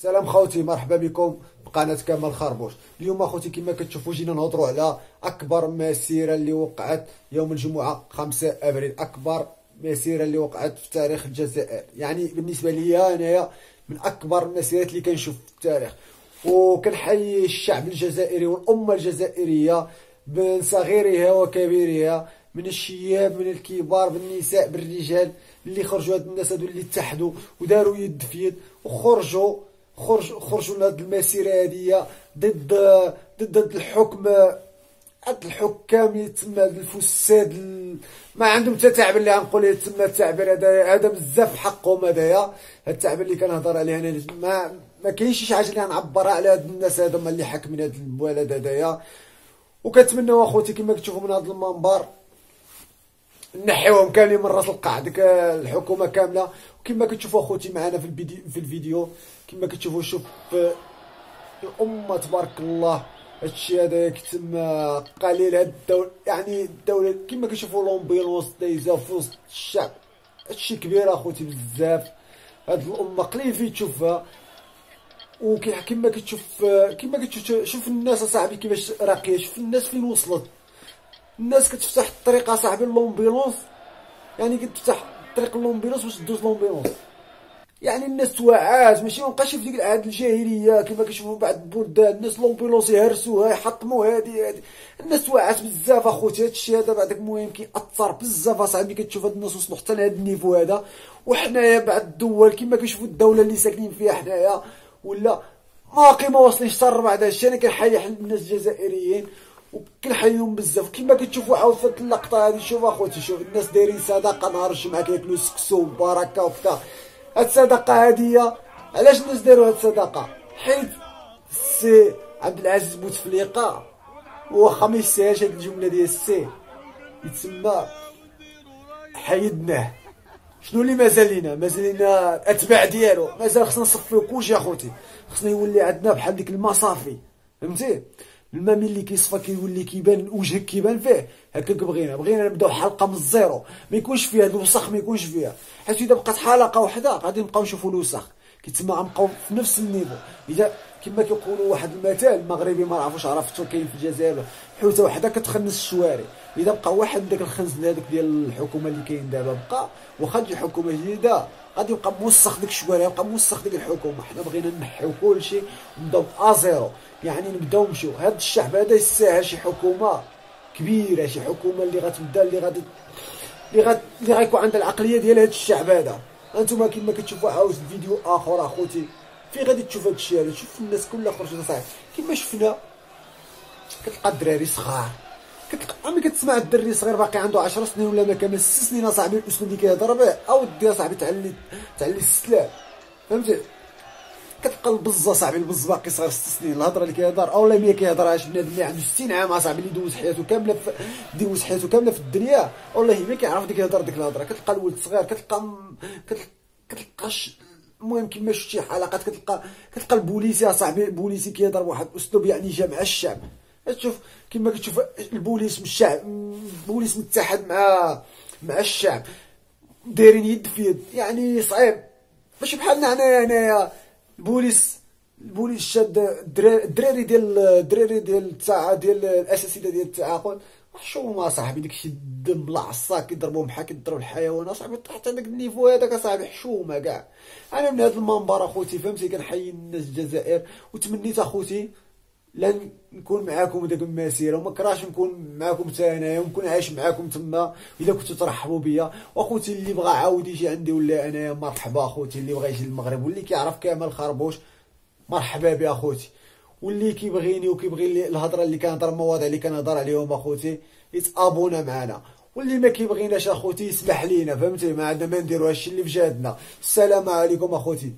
سلام خوتي، مرحبا بكم بقناة كمال خربوش. اليوم اخوتي كما كتشوفوا جينا نهضروا على اكبر مسيره اللي وقعت يوم الجمعه 5 ابريل، اكبر مسيره اللي وقعت في تاريخ الجزائر. يعني بالنسبه لي انايا من اكبر المسيرات اللي كنشوف في التاريخ، وكنحيي الشعب الجزائري والامه الجزائريه من صغيرها وكبيرها، من الشياب من الكبار بالنساء بالرجال، اللي خرجوا هاد الناس هادو اللي اتحدوا وداروا يد في يد وخرجوا خرجوا لهاد المسيره هاديه ضد الحكم، هاد الحكام اللي تما الفساد ما عندهم حتى تعبير اللي غنقول تما. التعبير هذا بزاف حقهم، هذايا هاد التعبير اللي كنهضر عليه انا. ما كاينش شي حاجه اللي غنعبرها على هاد الناس هادو اللي حاكمين هاد البلاد هذايا. وكنتمنوا اخوتي كما كتشوفوا من هذا المنبر نحيوهم كاملين من راس القاع، ديك الحكومه كامله. وكما كتشوفوا اخوتي معنا في الفيديو كما كتشوفوا، شوف الامه تبارك الله. هادشي هذا كتما قليل هاد الدوله، يعني الدوله كما كتشوفوا لومبيلونس دايزه في وسط الشعب. هادشي كبير اخوتي بزاف. هاد الامه قليل فين تشوفها. وكما كتشوف شوف الناس اصاحبي كيفاش راقيه، شوف الناس فين وصلت. الناس كتفتح الطريق اصاحبي لومبيلونس، يعني كتفتح طريق لومبيلونس باش دوز لومبيلونس. يعني الناس توعات، ماشي مابقاش في ديك العهد الجاهليه كما كنشوفوا بعض البلدان. الناس لومبيلونس يهرسوها يحطموا هادي. الناس توعات بزاف اخوتي. هادشي هذا بعدك المهم كيأثر بزاف اصاحبي. كتشوف هاد الناس وصلوا حتى لهاد النيفو هذا. وحنايا بعض الدول كما كنشوفوا الدوله اللي ساكنين فيها حنايا ولا باقي ما واصلينش حتى الربع. هذا الشيء انا كنحيي الناس الجزائريين وكنحييهم بزاف. كما كتشوفوا عاود في اللقطه هذه، شوف اخوتي، شوف الناس دايرين صدقه نهار الجمعه، كياكلوا سكسو وبركه وكذا. هاد الصدقه هاديه علاش الناس داروا هاد الصدقه؟ حيت السي عبد العزيز بوتفليقه، واخا ما يستاهلش هاد الجمله ديال السي، يتسمى حيدناه. شنو اللي مازال لينا الاتباع ديالو، مازال خصنا نصفيو كلشي اخوتي. خصنا يولي عندنا بحال ديك المصافي، فهمتي؟ الماء ملي كيصفى كيولي كيبان وجهك كيبان فيه. هكاك بغينا نبداو حلقه من الزيرو، ما يكونش فيها الوسخ، ما يكونش فيها. حيت اذا بقات حلقه وحده غادي نبقاو نشوفوا الوسخ، كيتسمى غنبقاو في نفس النيفو. اذا كما كيقولوا واحد المثال المغربي ما عرفوش عرفتو، كاين في الجزائر، حوته وحده كتخنس الشوارع. اذا بقى واحد داك الخنزل هذاك ديال الحكومه اللي كاين دابا بقى، واخا تجي حكومه جديده غادي يبقى موسخ ديك الشوارع، يبقى موسخ ديك الحكومه. حنا بغينا نحيو كلشي ونبداو ازيرو، يعني نبداو نمشيو. هاد الشعب هذا يستاهل شي حكومه كبيره، شي حكومه اللي غتبدا اللي غيكون عندها العقليه ديال هاد الشعب هذا. انتما كما كتشوفوا عاوز فيديو اخر اخوتي فين غادي تشوف هاد الشيء هذا. شوف الناس كلها خرجت صاحبي كما شفنا. كتلقى الدراري صغار، عمي كتسمع الدري صغير باقي عنده 10 سنين ولا ما كامل 6 سنين اصاحبي، الاسلوب اللي كيهضر به او دي اصاحبي تعلي السلام، فهمتي؟ كتلقى البزه صاحبي، البز باقي صغير 6 سنين، الهضره اللي كيهضر اولا ما كيهضرهاش بنادم اللي عنده 60 عام اصاحبي، اللي دوز حياته كامله في الدنيا، والله ما كيعرف ديك الهضره ديك الهضره. كتلقى الولد صغير، كتلقى المهم كيما شفتي حلقات، كتلقى البوليسي اصاحبي، البوليسي كيهضر بواحد الاسلوب يعني جا مع الشعب. تشوف كما كتشوف البوليس من الشعب، البوليس متحد مع الشعب، دايرين يد في يد. يعني صعيب ماشي بحالنا هنايا. البوليس شاد الدراري ديال الاساتذه ديال التعاقل محشومه صاحبي. داكشي الدم العصا كيضربوهم بحال كيضربوا الحيوان صاحبي، تحت هذاك النيفو هذاك صاحبي حشومه كاع. انا من هذا المنبر اخوتي فهمتي كنحيي الناس الجزائر، وتمنيت اخوتي لن نكون معاكم ديك المسيره، وما كراهش نكون معاكم حتى انايا، ونكون عايش معاكم تما الا كنتو ترحبوا بيا. واخوتي اللي بغى عاود يجي عندي ولا انايا مرحبا. اخوتي اللي بغى يجي للمغرب واللي كيعرف كمال خربوش مرحبا بي اخوتي. واللي كيبغيني وكيبغي الهضره اللي كنهضر، المواضيع اللي كنهضر عليهم اخوتي يتابونا معنا. واللي ما كيبغيناش اخوتي يسمح لينا، فهمتي؟ ما عندنا ما نديرو هادشي اللي في جهدنا. السلام عليكم اخوتي.